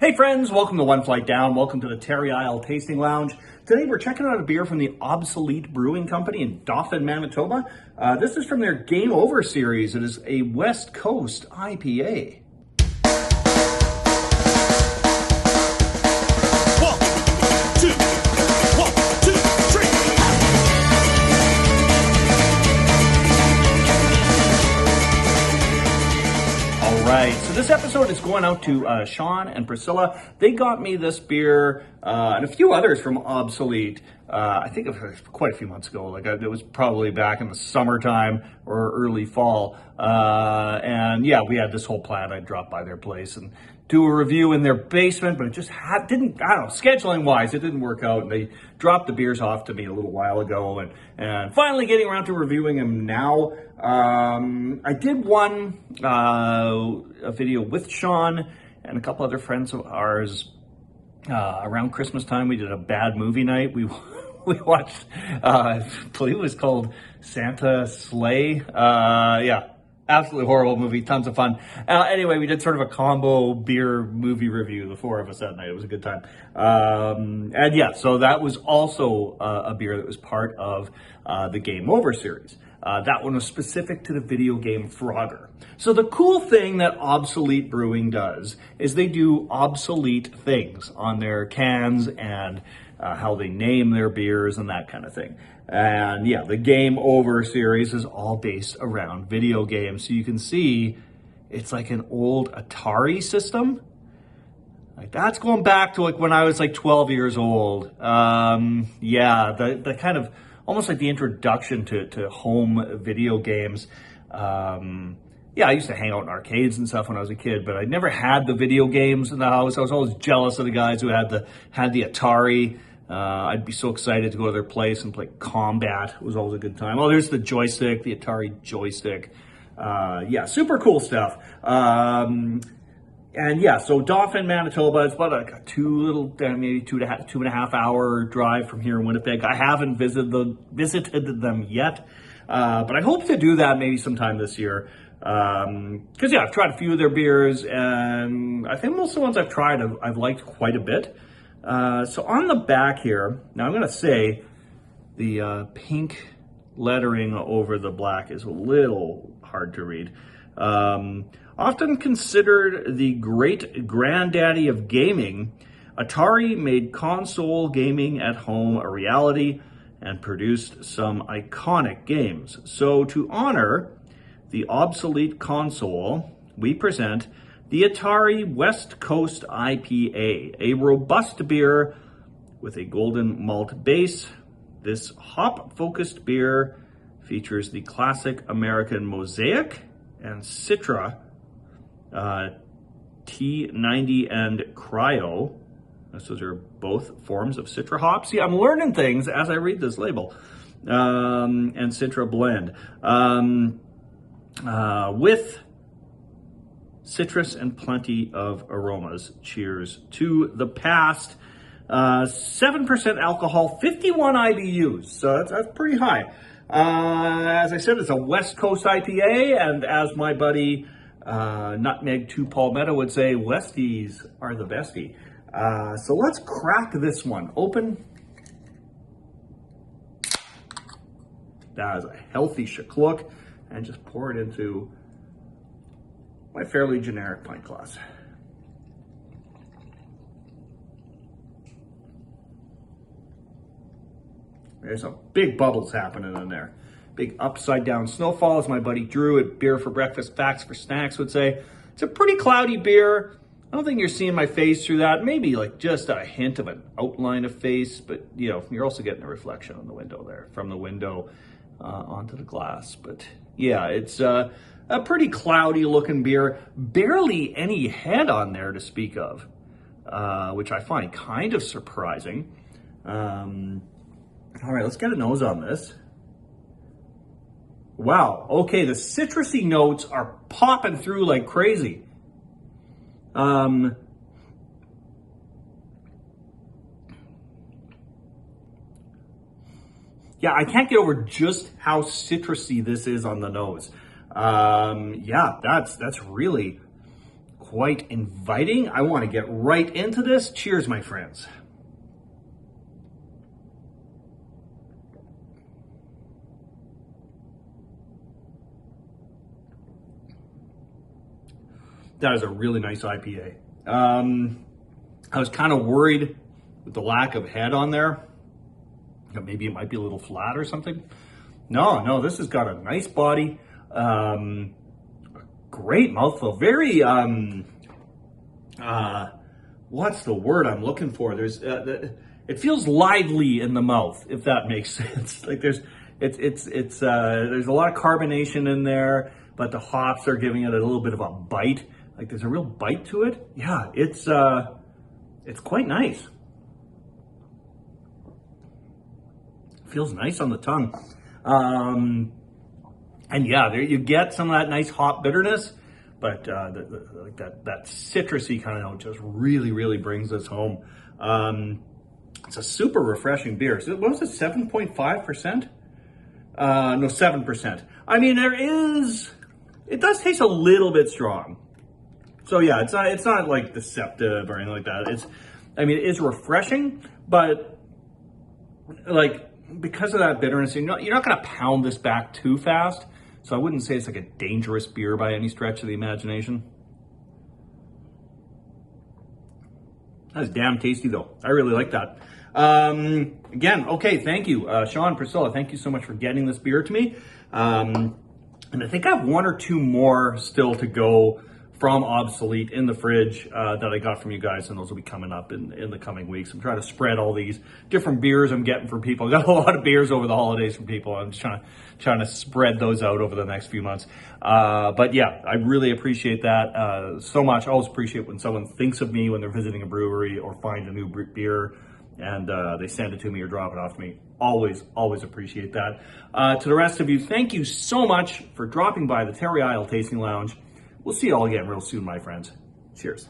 Hey friends, welcome to One Flight Down. Welcome to the Terry Isle Tasting Lounge. Today we're checking out a beer from the Obsolete Brewing Company in Dauphin, Manitoba. This is from their Game Over series. It is a West Coast IPA. Right, so this episode is going out to Sean and Priscilla. They got me this beer and a few others from Obsolete. I think it was quite a few months ago. It was probably back in the summertime or early fall. And yeah, we had this whole plan. I'd drop by their place and do a review in their basement, but it just didn't, I don't know, scheduling wise, it didn't work out. And they dropped the beers off to me a little while ago, and finally getting around to reviewing them now. I did a video with Sean and a couple other friends of ours around Christmas time. We did a bad movie night. We watched, I believe it was called Santa Sleigh. Yeah. Absolutely horrible movie, tons of fun. Anyway, we did sort of a combo beer movie review, the four of us that night. It was a good time. And yeah, so that was also a beer that was part of the Game Over series. That one was specific to the video game Frogger. So the cool thing that Obsolete Brewing does is they do obsolete things on their cans and how they name their beers and that kind of thing. And yeah, the Game Over series is all based around video games. So you can see it's like an old Atari system. Like that's going back to like when I was like 12 years old. Yeah, the kind of almost like the introduction to home video games. Yeah, I used to hang out in arcades and stuff when I was a kid, but I never had the video games in the house. I was always jealous of the guys who had the Atari. I'd be so excited to go to their place and play Combat. It was always a good time. Oh, there's the joystick, the Atari joystick. Yeah, super cool stuff. And yeah, so Dauphin, Manitoba, it's about like a maybe two and a half hour drive from here in Winnipeg. I haven't visited them yet, but I hope to do that maybe sometime this year. Because yeah, I've tried a few of their beers, and I think most of the ones I've tried I've liked quite a bit. So on the back here, now I'm going to say the pink lettering over the black is a little hard to read. Often considered the great granddaddy of gaming, Atari made console gaming at home a reality and produced some iconic games. So to honor the obsolete console, we present the Atari West Coast IPA, a robust beer with a golden malt base. This hop-focused beer features the classic American Mosaic and Citra T90 and Cryo. Those are both forms of Citra hops. See, I'm learning things as I read this label. And Citra blend. With citrus and plenty of aromas. Cheers to the past. 7% alcohol, 51 IBUs. So that's pretty high. As I said, it's a West Coast IPA, and as my buddy Nutmeg 2 Palmetto would say, Westies are the bestie. So let's crack this one open. That is a healthy shaklook, and just pour it into my fairly generic pint glass. There's some big bubbles happening in there. Big upside down snowfall, as my buddy Drew at Beer for Breakfast, Facts for Snacks would say. It's a pretty cloudy beer. I don't think you're seeing my face through that. Maybe like just a hint of an outline of face, but you know, you're also getting a reflection on the window there, from the window onto the glass. But yeah, it's a pretty cloudy looking beer. Barely any head on there to speak of, which I find kind of surprising. All right, let's get a nose on this. Wow, okay, the citrusy notes are popping through like crazy. Yeah, I can't get over just how citrusy this is on the nose. Yeah, that's really quite inviting. I want to get right into this. Cheers, my friends. That is a really nice IPA. I was kind of worried with the lack of head on there. Maybe it might be a little flat or something. No, this has got a nice body. Great mouthful. Very, what's the word I'm looking for? It feels lively in the mouth, if that makes sense. Like there's a lot of carbonation in there, but the hops are giving it a little bit of a bite. Like there's a real bite to it. Yeah, it's quite nice. Feels nice on the tongue. And yeah, there you get some of that nice hop bitterness, but like that citrusy kind of note just really brings us home. It's a super refreshing beer. So what was it, 7.5%? No, 7%. I mean, it does taste a little bit strong. So yeah, it's not like deceptive or anything like that. It is refreshing, but like because of that bitterness, you're not going to pound this back too fast. So I wouldn't say it's like a dangerous beer by any stretch of the imagination. That's damn tasty though. I really like that. Again, okay, thank you, Sean, Priscilla. Thank you so much for getting this beer to me. And I think I have one or two more still to go from Obsolete in the fridge that I got from you guys, and those will be coming up in the coming weeks. I'm trying to spread all these different beers I'm getting from people. I got a lot of beers over the holidays from people. I'm just trying to spread those out over the next few months. But yeah, I really appreciate that so much. I always appreciate when someone thinks of me when they're visiting a brewery or find a new beer and they send it to me or drop it off to me. Always appreciate that. To the rest of you, thank you so much for dropping by the Terry Isle Tasting Lounge. We'll see you all again real soon, my friends. Cheers.